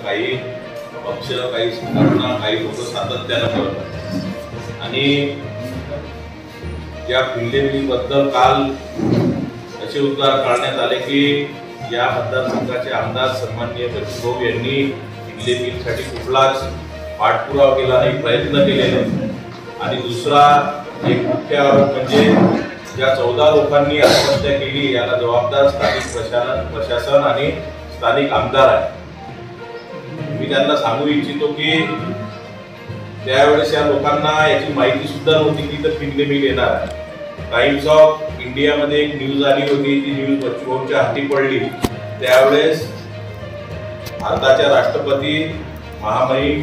काही पक्ष, काही संघटना, काही लोक सातत्यानं करतात। आणि या फिल्डेबद्दल काल असे उद्गार काढण्यात आले की या मतदारसंघाचे आमदार सन्माननीय बच्चू भाऊ यांनी फिल्डेसाठी कुठलाच पाठपुरावा केला नाही, प्रयत्न केले नाही। आणि दुसरा एक मुख्य आरोप म्हणजे ज्या 14 लोकांनी आत्महत्या केली याला जबाबदार स्थानिक प्रशासन आणि स्थानिक आमदार आहे। मी त्यांना सांगू इच्छितो की त्यावेळेस या लोकांना याची माहिती सुद्धा नव्हती की इथं फिल्ड मिल येणार आहे। टाइम्स ऑफ इंडियामध्ये एक न्यूज आली होती, ती न्यूज बच्चू भाऊंच्या हाती पडली। त्यावेळेस भारताच्या राष्ट्रपती महामहिम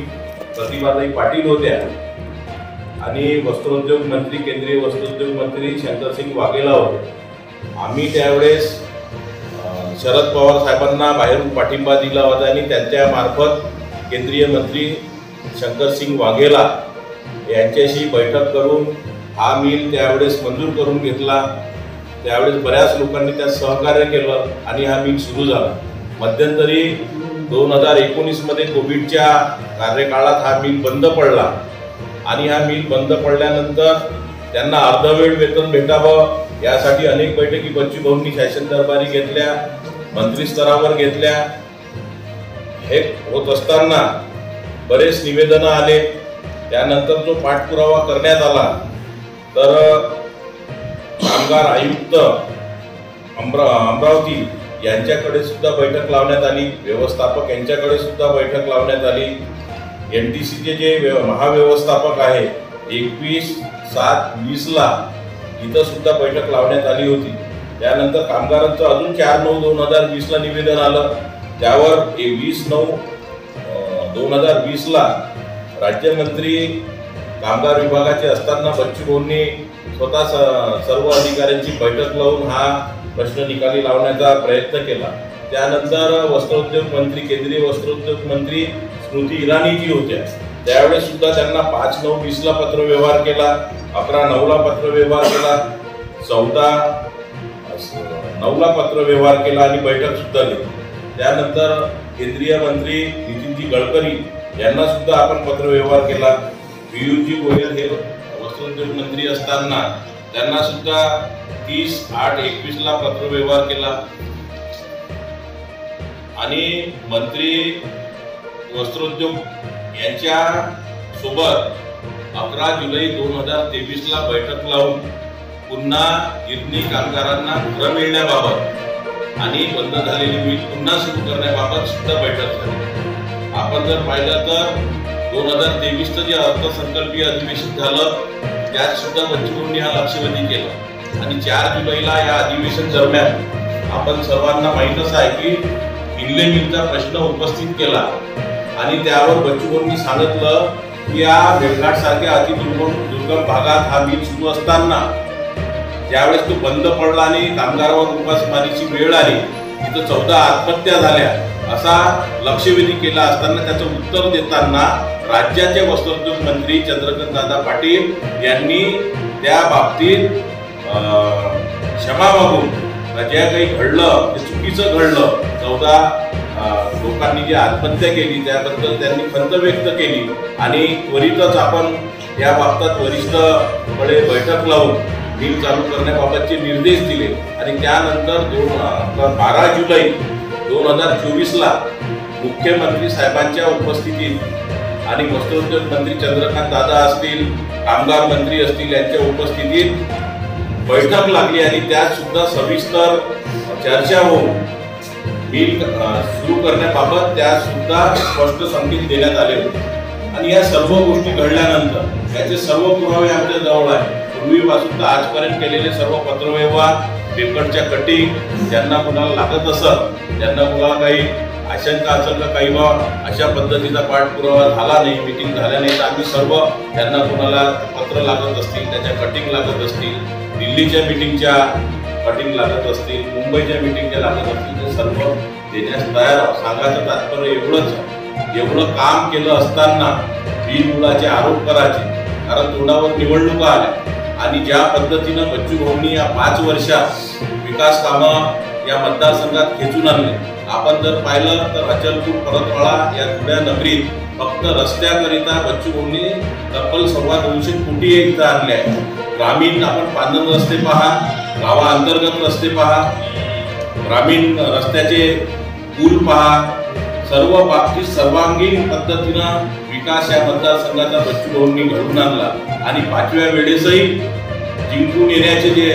प्रतिभाताई पाटील होत्या आणि वस्त्रोद्योग मंत्री, केंद्रीय वस्त्रोद्योग मंत्री शंकरसिंग वाघेला होते। आम्ही त्यावेळेस शरद पवार साहेबांना बाहेरून पाठिंबा दिला होता आणि त्यांच्या मार्फत केंद्रीय मंत्री शंकरसिंग वाघेला यांच्याशी बैठक करून हा मिल त्यावेळेस मंजूर करून घेतला। त्यावेळेस बऱ्याच लोकांनी त्यात सहकार्य केलं आणि हा मिल सुरू झाला। मध्यंतरी 2019 मध्ये कोविडच्या कार्यकाळात हा मिल बंद पडला आणि हा मिल बंद पडल्यानंतर त्यांना अर्धवेळ वेतन भेटावं यासाठी अनेक बैठकी बच्चू भाऊंनी शासन दरबारी घेतल्या, मंत्री स्तरावर घेतल्या। हे होत असताना बरेच निवेदन आले। त्यानंतर जो पाठपुरावा करण्यात आला तर कामगार आयुक्त अमरावती यांच्याकडे सुद्धा बैठक लावण्यात आली, व्यवस्थापक यांच्याकडे सुद्धा बैठक लावण्यात आली। एनटीसीचे जे महाव्यवस्थापक आहे 21/7/20 ला इथं सुद्धा बैठक लावण्यात आली होती। त्यानंतर कामगारांचं अजून 4/9/2020 ला निवेदन आलं, त्यावर 20/9/2020 ला राज्यमंत्री कामगार विभागाचे असताना बच्चू भाऊंनी स्वतः सर्व अधिकाऱ्यांची बैठक लावून हा प्रश्न निकाली लावण्याचा प्रयत्न केला। त्यानंतर वस्त्रोद्योग मंत्री, केंद्रीय वस्त्रोद्योग मंत्री स्मृती इराणी होत्या, त्यावेळेस सुद्धा त्यांना 5/9/20 ला पत्रव्यवहार केला, 11/9 ला पत्रव्यवहार केला, 14/9 ला पत्रव्यवहार केला आणि बैठक सुद्धा घेतली। त्यानंतर केंद्रीय मंत्री नितीनजी गडकरी यांना सुद्धा आपण पत्रव्यवहार केला। पियुषजी गोयल हे वस्त्रोद्योग मंत्री असताना त्यांना सुद्धा 30/8/21 ला पत्रव्यवहार केला आणि मंत्री वस्त्रोद्योग यांच्या सोबत 11 जुलै 2023 ला बैठक लावून पुन्हा गिरणी कामगारांना घरं मिळण्याबाबत आणि बंद झालेली मिल पुन्हा सुरू करण्याबाबत सुद्धा बैठक झाली। आपण जर पाहिलं तर 2023चं जे अर्थसंकल्पीय अधिवेशन झालं त्यात सुद्धा बच्चू भाऊंनी हा लक्षवेधी केला आणि 4 जुलैला या अधिवेशन दरम्यान आपण सर्वांना माहीतच आहे की फिल्डे मिलचा प्रश्न उपस्थित केला आणि त्यावर बच्चू भाऊंनी सांगितलं की या बेळघाट सारख्या अतिदुर्गम भागात हा मिल सुरू असताना ज्यावेळेस तो बंद पडला आणि कामगारावर उपासमारीची वेळ आली, तिथं 14 आत्महत्या झाल्या असा लक्षवेधी केला असताना त्याचं उत्तर देताना राज्याचे वस्त्रोद्योग मंत्री चंद्रकांतदादा पाटील यांनी त्या बाबतीत क्षमा मागून जे काही घडलं ते चुकीचं घडलं, 14 लोकांनी जी आत्महत्या केली त्याबद्दल त्यांनी खंत व्यक्त केली आणि त्वरितच आपण या बाबतीत वरिष्ठकडे बैठक लावून मिल चालू करण्याबाबतचे निर्देश दिले आणि त्यानंतर 12 जुलै 2024 ला मुख्यमंत्री साहेबांच्या उपस्थितीत आणि वस्त्रोद्योग मंत्री चंद्रकांत दादा असतील, कामगार मंत्री असतील यांच्या उपस्थितीत बैठक लागली आणि त्यात सुद्धा सविस्तर चर्चा होऊन मिल सुरू करण्याबाबत त्यात सुद्धा स्पष्ट संकेत देण्यात आले होते। आणि या सर्व गोष्टी घडल्यानंतर याचे सर्व पुरावे आमच्या जवळ आहे। पूर्वीपासून तर आजपर्यंत केलेले सर्व पत्रव्यवहार, पेपरच्या कटिंग, ज्यांना कुणाला लागत असत, ज्यांना कुणाला काही आशंका असेल का काही बा अशा पद्धतीचा पाठपुरावा झाला नाही, मीटिंग झाल्या नाही, तर आम्ही सर्व ज्यांना कुणाला पत्र लागत असतील, त्याच्या कटिंग लागत असतील, दिल्लीच्या मीटिंगच्या कटिंग लागत असतील, मुंबईच्या मीटिंगच्या लागत असतील, ते सर्व देण्यास तयार आहोत। सांगायचं तात्पर्य एवढंच, एवढं काम केलं असताना बिनबुडाचे आरोप करायचे, कारण तोंडावर निवडणुका आल्या आणि ज्या पद्धतीनं बच्चू भाऊंनी या 5 वर्षात विकास कामं या मतदारसंघात खेचून आणले. आपण जर पाहिलं तर अचलपूर परतवाडा या थोड्या नगरीत फक्त रस्त्याकरिता बच्चू भाऊंनी तब्बल 250 कोटी इथं आणले आहे. ग्रामीण आपण पांदन रस्ते पहा, गावाअंतर्गत रस्ते पहा, ग्रामीण रस्त्याचे पूल पहा, सर्व बाबतीत सर्वांगीण पद्धतीनं विकास या मतदारसंघाचा बच्चू भाऊंनी घडवून आणला. आणि 5व्या वेळेसही जिंकून येण्याचे जे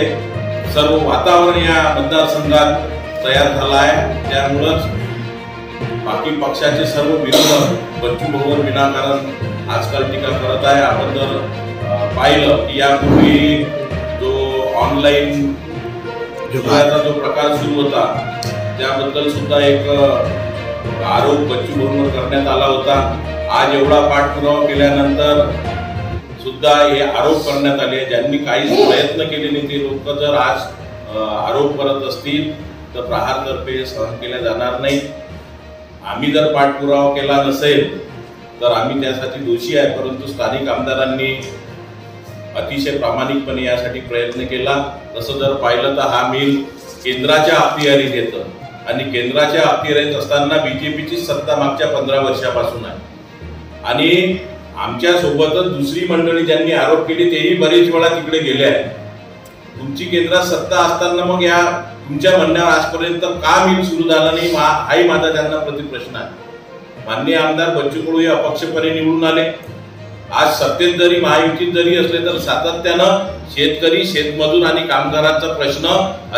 सर्व वातावरण या मतदारसंघात तयार झालं आहे. त्यामुळंच बाकी पक्षाचे सर्व विरोधक बच्चू भाऊवर विनाकारण आजकाल टीका करत आहे. आपण जर पाहिलं की यापूर्वी जो ऑनलाईन जो प्रकार सुरू होता त्याबद्दल सुद्धा एक आरोप बच्चू भाऊंवर करण्यात आला होता. आज एवढा पाठपुरावा केल्यानंतर सुद्धा हे आरोप करण्यात आले. ज्यांनी काहीच प्रयत्न केले नाही ते लोक जर आज आरोप करत असतील तर प्रहारतर्फे सहन केल्या जाणार नाही. आम्ही जर पाठपुरावा केला नसेल तर आम्ही त्यासाठी दोषी आहे. परंतु स्थानिक आमदारांनी अतिशय प्रामाणिकपणे यासाठी प्रयत्न केला. तसं जर पाहिलं तर हा मिल केंद्राच्या अखत्यारीत येतं आणि केंद्राच्या अखत्यारीत असताना बीजेपीची सत्ता मागच्या 15 वर्षापासून आहे. आणि आमच्या सोबतच दुसरी मंडळी ज्यांनी आरोप केले तेही बरेच वेळा तिकडे गेले आहेत. तुमची केंद्रात सत्ता असताना मग या तुमच्या म्हणण्यावर आजपर्यंत का मिल सुरू झाला नाही हाही माझा त्यांना प्रतिप्रश्न आहे. माननीय आमदार बच्चू कडू हे अपक्षपणे निवडून आले. आज सत्तेत जरी महायुतीत जरी असले तर सातत्यानं शेतकरी, शेतमजूर आणि कामगारांचा प्रश्न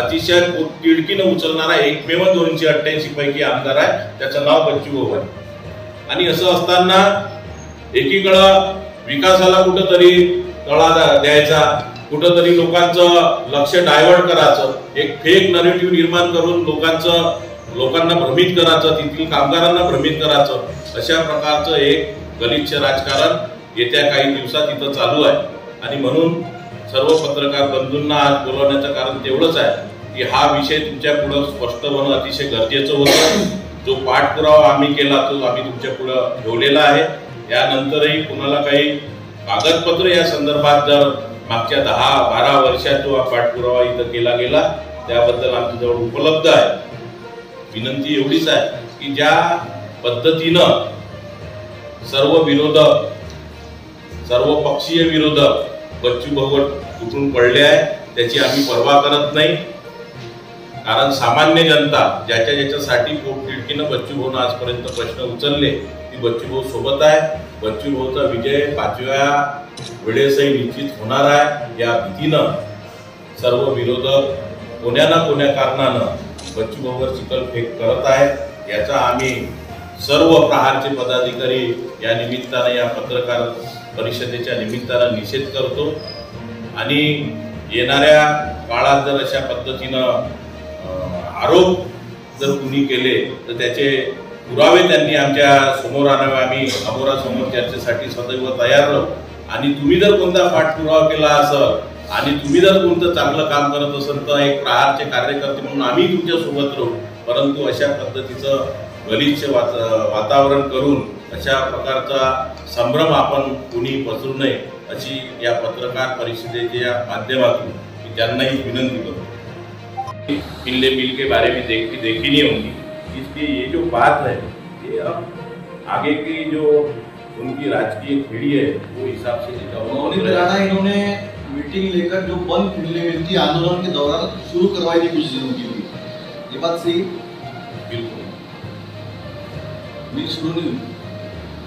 अतिशय तिडकीनं उचलणारा एकमेव 288 पैकी आमदार आहे. त्याचं नाव बच्चू भाऊ आहे. आणि असं असताना एकीकडं विकासाला कुठंतरी तळा द्यायचा, कुठंतरी लोकांचं लक्ष डायव्हर्ट करायचं, एक फेक नरेटिव्ह निर्माण करून लोकांना भ्रमित करायचं, तिथील कामगारांना भ्रमित करायचं, अशा प्रकारचं एक गलिच्छ राजकारण येत्या काही दिवसात इथं चालू आहे. आणि म्हणून सर्व पत्रकार बंधूंना आज बोलवण्याचं कारण तेवढंच आहे की हा विषय तुमच्या पुढे स्पष्ट होणं अतिशय गरजेचं होतं. जो पाठपुरावा आम्ही केला तो आम्ही तुमच्या पुढे ठेवलेला आहे. यानंतरही कुणाला काही कागदपत्र या संदर्भात जर मागच्या 10-12 वर्षात जो पाठपुरावा इथं केला गेला त्याबद्दल आमच्याजवळ उपलब्ध आहे. विनंती एवढीच आहे की ज्या पद्धतीनं सर्व विरोधक, सर्व पक्षीय विरोधक बच्चू भाऊवर तुटून पडले आहे त्याची आम्ही पर्वा करत नाही. कारण सामान्य जनता ज्याच्यासाठी पोटतिडकीनं बच्चू भाऊनं आजपर्यंत प्रश्न उचलले ती बच्चू भाऊ सोबत आहे. बच्चू भाऊचा विजय 5व्या वेळेसही निश्चित होणार आहे. या भीतीनं सर्व विरोधक कोण्या ना कोण्या कारणानं बच्चू भाऊवर चिखलफेक करत आहेत. याचा आम्ही सर्व प्रहारचे पदाधिकारी या निमित्तानं, या पत्रकार परिषदेच्या निमित्तानं निषेध करतो. आणि येणाऱ्या काळात जर अशा पद्धतीनं आरोप जर कुणी केले तर त्याचे पुरावे त्यांनी आमच्या समोर आणावे. आम्ही समोरासमोर चर्चेसाठी सदैव तयार राहू. आणि तुम्ही जर कोणता पाठपुरावा केला असेल आणि तुम्ही जर कोणतं चांगलं काम करत असेल तर एक प्रहारचे कार्यकर्ते म्हणून आम्ही तुमच्या सोबत राहू. परंतु अशा पद्धतीचं गलिच्छ वातावरण करून अशा प्रकारचा संभ्रम आपण कुणी पसरू नये अशी या पत्रकार परिषदेच्या माध्यमातून मी त्यांनाही विनंती करतो. किले मिल के बारे में देखी नहीं होंगी. इसलिए ये जो बात है ये अब आगे की जो उनकी राजकीय खेड़ी है वो हिसाब से इन्होंने मीटिंग लेकर जो बंद खुलने मिल थी आंदोलन के दौरान शुरू करवाई थी कुछ दिनों के लिए. ये बात सही? बिल्कुल मिल शुरू नहीं हुई.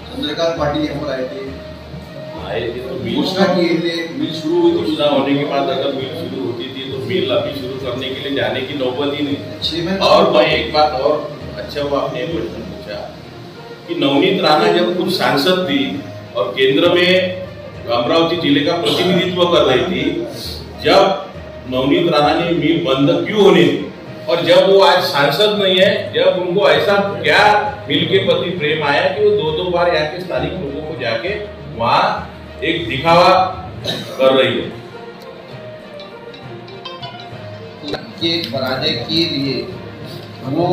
चंद्रकांत पाटिल यहाँ पर आए थे तो घोषणा किए थे. मिल शुरू हुई. घोषणा होने के बाद अगर मिल शुरू होती थी तो मिल अभी शुरू करने के लिए जाने की नौबत ही नहीं. और मैं एक बात और अच्छा हुआ आपने एक क्वेश्चन पूछा कि नवनीत राणा जब खुद सांसद थी और केंद्र में अमरावती जिले का प्रतिनिधित्व कर रही थी, जब नवनीत राणा ने मिल बंद क्यों होने दी और जब वो आज सांसद नहीं है, जब उनको ऐसा क्या मिल के प्रति प्रेम आया कि वो 2-2 बार यहाँ के स्थानिक लोगों को जाके वहाँ एक दिखावा कर रही है. के पराजय के लिए वो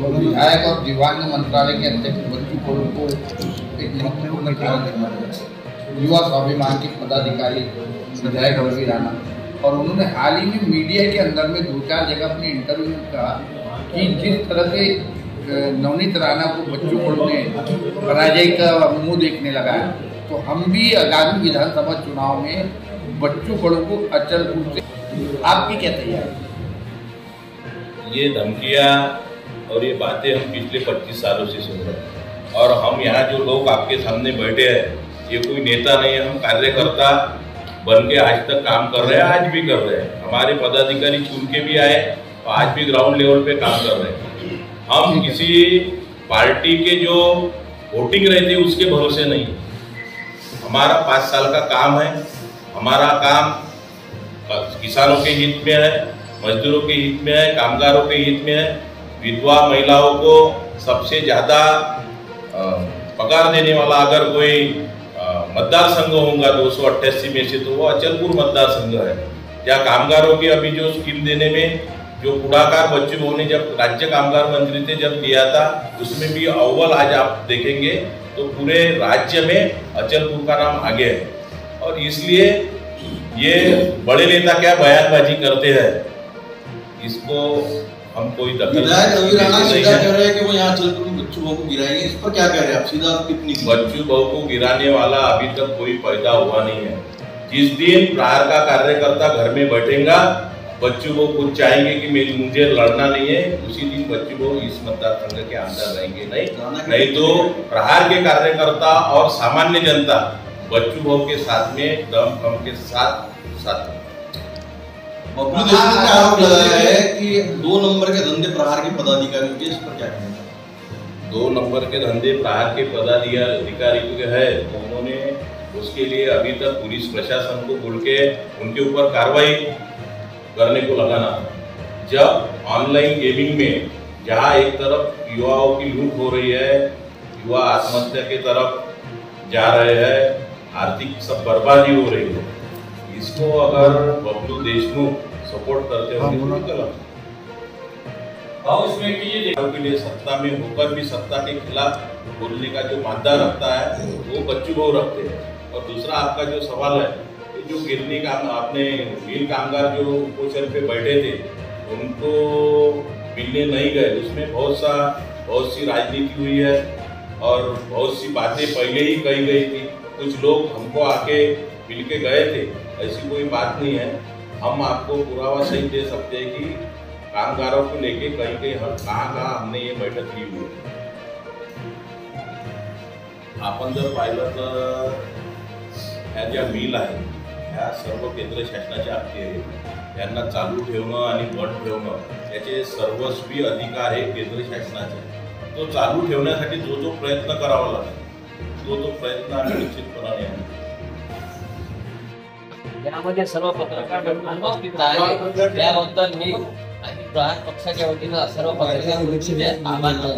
विधायक और दिव्यांग मंत्रालय के अध्यक्ष बच्चू कडू को एक महत्वपूर्ण काम करना है. युवा स्वाभिमान के पदाधिकारी विधायक रवि राणा और उन्होंने हाल ही में मीडिया के अंदर में 2-4 जगह अपने इंटरव्यू में कहा कि जिस तरह से नवनीत राणा को बच्चू कडू ने पराजय का मुंह देखने लगा है, तो हम भी आगामी विधानसभा चुनाव में बच्चू कडू को अचलपुर से, आपकी क्या तैयारी? ये धमकियाँ और ये बातें हम पिछले 25 सालों से सुन रहे हैं, और हम यहाँ जो लोग आपके सामने बैठे हैं, ये कोई नेता नहीं है, हम कार्यकर्ता बन के आज तक काम कर रहे हैं, आज भी कर रहे हैं। हमारे पदाधिकारी चुन के भी आए और आज भी ग्राउंड लेवल पे काम कर रहे हैं। हम किसी पार्टी के जो वोटिंग रहती है उसके भरोसे नहीं। हमारा 5 साल का काम है। हमारा काम किसानों के हित में है, मजदूरों के हित में है, कामगारों के हित में है। विधवा महिलाओं को सबसे ज़्यादा पगार देने वाला अगर कोई मतदार संघ होगा 288 में से, तो वो अचलपुर मतदार संघ है। जहाँ कामगारों की अभी जो स्कीम देने में जो पुढाकार बच्चू भाऊ ने जब राज्य कामगार मंत्री थे जब दिया था, उसमें भी अव्वल आज आप देखेंगे तो पूरे राज्य में अचलपुर का नाम आगे है। और इसलिए ये बड़े नेता क्या बयानबाजी करते हैं, इसको हम कोई दखल नहीं कह रहे हैं कि वो यहाँ अचलपुर में बच्चू भाऊ को गिराएंगे। इस पर क्या कह रहे हैं आप? सीधा टिप्पणी। बच्चू भाऊ को गिराने वाला अभी तक कोई पैदा हुआ नहीं है। जिस दिन प्रहार का कार्यकर्ता घर में बैठेगा, बच्चू भाऊ खुद चाहेंगे कि मुझे लड़ना नहीं है, उसी दिन बच्चू भाऊ इस मतदार संघ के अंदर रहेंगे। नहीं तो प्रहार के कार्यकर्ता और सामान्य जनता बच्चू भाऊ के साथ में दम के साथ बबलू देशमुख ने आरोप लगाया है कि 2 नंबर के धंधे प्रहार के पदाधिकारियों के, इस पर क्या कहना है? 2 नंबर के धंधे प्रहार के पदाधिकारी के है, तो उन्होंने उसके लिए अभी तक पुलिस प्रशासन को बोल के उनके ऊपर कार्रवाई करने को लगाना। जब ऑनलाइन गेमिंग में जहाँ एक तरफ युवाओं की लूट हो रही है, युवा आत्महत्या के तरफ जा रहे हैं, आर्थिक सब बर्बादी हो रही है, इसको अगर बबलू देशमुख सपोर्ट करते होंगे तो गलत के लिए सत्ता में होकर भी सत्ता के खिलाफ बोलने का जो मादा रखता है वो बच्चू भाऊ रखते हैं। और दूसरा आपका जो सवाल है, जो गिरनी काम आपने मिल कामगार जो पोस्टर पे बैठे थे उनको मिलने नहीं गए, उसमें बहुत सी राजनीति हुई है और बहुत सी बातें पहले ही कही गई थी। कुछ लोग हमको आके मिल के गए थे, ऐसी कोई बात नहीं है। हम आपको पुरावा सही दे सकते हैं कि कामगारों को लेके कहीं कहाँ हमने ये बैठक ली हुई। आपण जर पाहिलं तर ह्या ज्या मिल आहे ह्या सर्व केंद्र शासनाच्या हाती आहेत। त्यांना चालू ठेवणं आणि बंद ठेवणं याचे सर्वस्वी अधिकार हे केंद्र शासनाचे। तो चालू ठेवण्यासाठी जो प्रयत्न करावा लागेल तो प्रयत्न आम्ही निश्चितपणाने आहे। यामध्ये सर्व पत्रकार उपस्थित आहे, त्याबद्दल मी आणि प्रहार पक्षाच्या वतीनं सर्व पत्रकार आभार मानतो।